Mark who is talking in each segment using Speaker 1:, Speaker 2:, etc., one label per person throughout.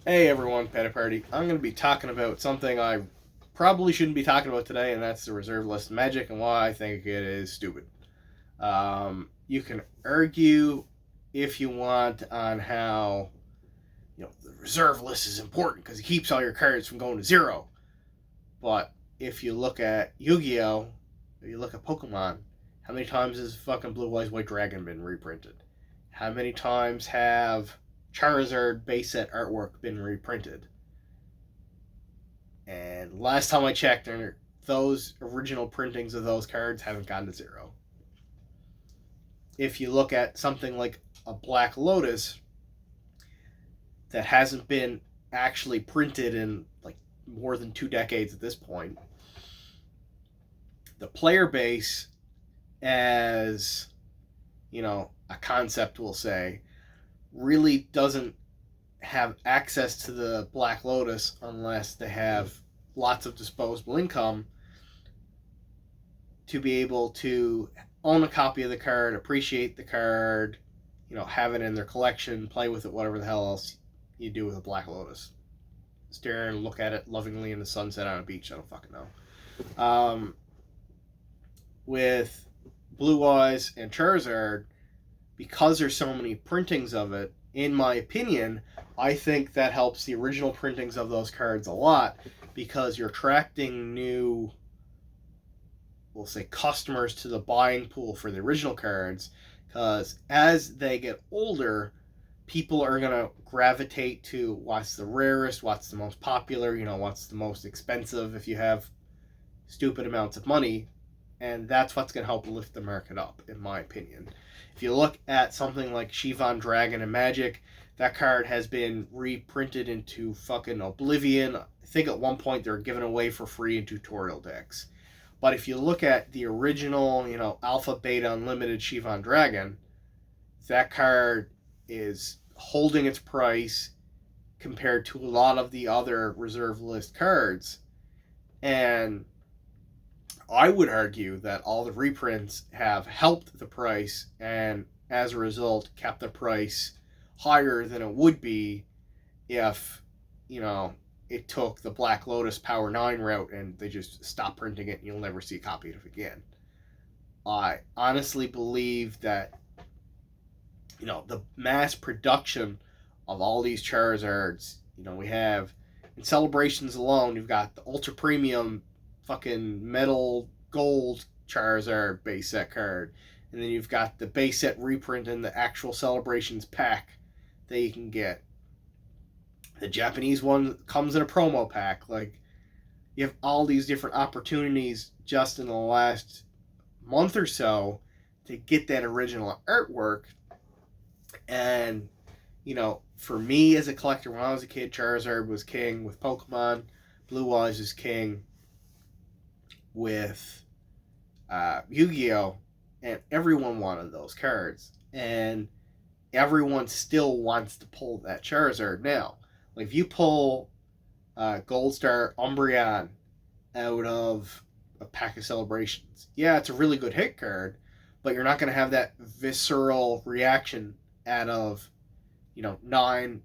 Speaker 1: Hey everyone, Pet Party. I'm going to be talking about something I probably shouldn't be talking about today, and that's the reserve list magic and why I think it is stupid. You can argue if you want on how the reserve list is important because it keeps all your cards from going to zero. But if you look at Yu-Gi-Oh, if you look at Pokemon, how many times has fucking Blue Eyes White Dragon been reprinted? How many times have Charizard base set artwork been reprinted? And last time I checked, those original printings of those cards haven't gone to zero. If you look at something like a Black Lotus that hasn't been actually printed in like more than 2 decades at this point, the player base, as a concept will say, really doesn't have access to the Black Lotus unless they have lots of disposable income to be able to own a copy of the card, appreciate the card, have it in their collection, play with it, whatever the hell else you do with a Black Lotus. Stare and look at it lovingly in the sunset on a beach. I don't fucking know. With Blue Eyes and Charizard, because there's so many printings of it, in my opinion, I think that helps the original printings of those cards a lot because you're attracting new, we'll say, customers to the buying pool for the original cards, because as they get older, people are going to gravitate to what's the rarest, what's the most popular, what's the most expensive if you have stupid amounts of money, and that's what's going to help lift the market up, in my opinion. If you look at something like Shivan Dragon and Magic, that card has been reprinted into fucking oblivion. I think at one point they were given away for free in tutorial decks. But if you look at the original, Alpha, Beta, Unlimited Shivan Dragon, that card is holding its price compared to a lot of the other reserve list cards. And I would argue that all the reprints have helped the price and as a result kept the price higher than it would be if, it took the Black Lotus Power 9 route and they just stopped printing it and you'll never see a copy of it again. I honestly believe that, the mass production of all these Charizards, we have in celebrations alone, you've got the ultra premium fucking metal gold Charizard base set card. And then you've got the base set reprint and the actual celebrations pack that you can get. The Japanese one comes in a promo pack. Like, you have all these different opportunities just in the last month or so to get that original artwork. And, for me as a collector, when I was a kid, Charizard was king with Pokemon. Blue Eyes is king with Yu-Gi-Oh! And everyone wanted those cards. And everyone still wants to pull that Charizard now. Like, if you pull Gold Star Umbreon out of a pack of celebrations, yeah, it's a really good hit card, but you're not going to have that visceral reaction out of, 9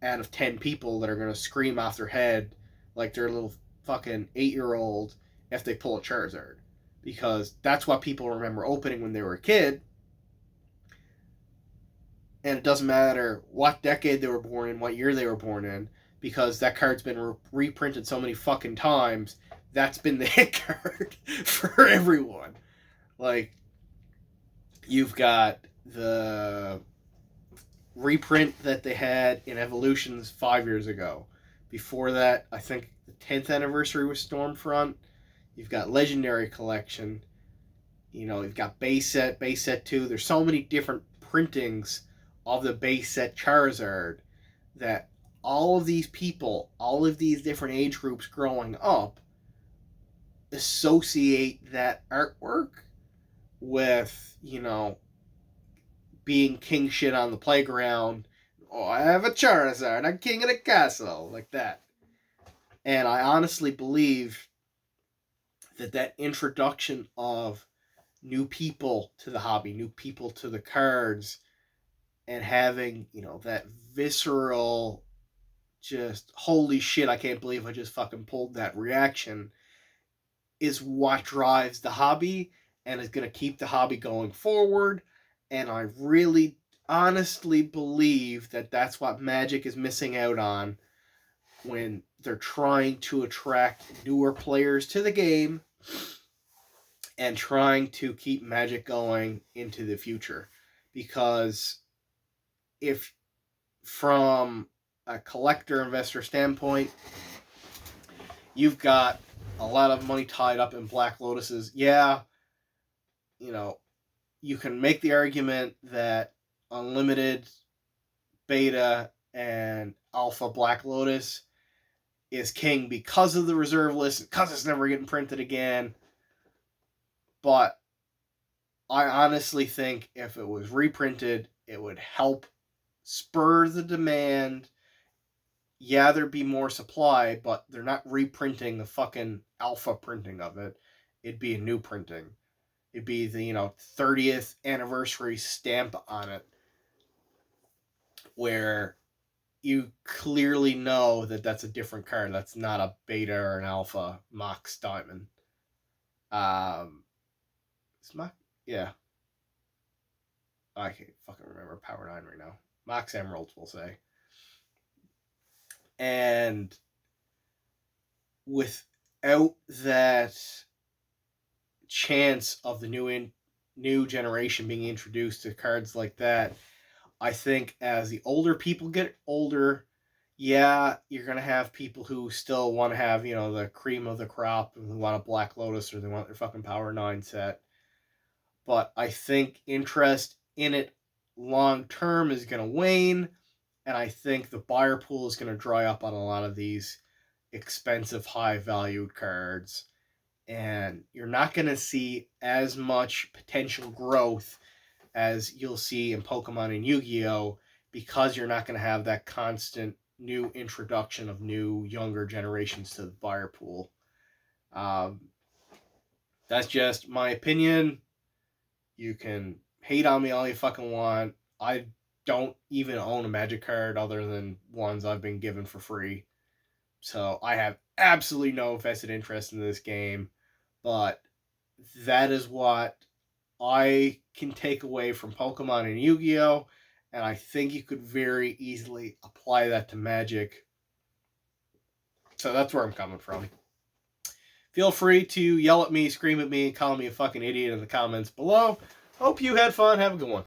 Speaker 1: out of 10 people that are going to scream off their head like they're a little fucking 8-year-old if they pull a Charizard. Because that's what people remember opening when they were a kid. And it doesn't matter what decade they were born in, what year they were born in, because that card's been reprinted so many fucking times. That's been the hit card for everyone. Like, you've got the reprint that they had in Evolutions 5 years ago. Before that, I think the 10th anniversary was Stormfront. You've got Legendary Collection. You've got base set 2. There's so many different printings of the base set Charizard that all of these people, all of these different age groups growing up, associate that artwork with, being king shit on the playground. Oh, I have a Charizard. I'm king of the castle. Like that. And I honestly believe that introduction of new people to the hobby, new people to the cards, and having, that visceral just holy shit, I can't believe I just fucking pulled that reaction, is what drives the hobby and is going to keep the hobby going forward. And I really honestly believe that that's what Magic is missing out on when they're trying to attract newer players to the game and trying to keep Magic going into the future. Because if, from a collector investor standpoint, you've got a lot of money tied up in Black Lotuses, yeah, you know, you can make the argument that unlimited beta and alpha Black Lotus is king because of the reserve list, because it's never getting printed again. But I honestly think if it was reprinted, it would help spur the demand. Yeah, there'd be more supply, but they're not reprinting the fucking alpha printing of it. It'd be a new printing. It'd be the 30th anniversary stamp on it, where you clearly know that that's a different card. That's not a beta or an alpha Mox Diamond. It's Mox, yeah. I can't fucking remember Power 9 right now. Mox Emeralds, we'll say. And without that chance of the new generation being introduced to cards like that, I think as the older people get older, yeah, you're going to have people who still want to have, the cream of the crop, and who want a Black Lotus, or they want their fucking Power 9 set. But I think interest in it long term is going to wane, and I think the buyer pool is going to dry up on a lot of these expensive, high-valued cards. And you're not going to see as much potential growth as you'll see in Pokemon and Yu-Gi-Oh! Because you're not going to have that constant new introduction of new, younger generations to the buyer pool. That's just my opinion. You can hate on me all you fucking want. I don't even own a Magic card other than ones I've been given for free. So I have absolutely no vested interest in this game. But that is what I can take away from Pokemon and Yu-Gi-Oh! And I think you could very easily apply that to Magic. So that's where I'm coming from. Feel free to yell at me, scream at me, call me a fucking idiot in the comments below. Hope you had fun. Have a good one.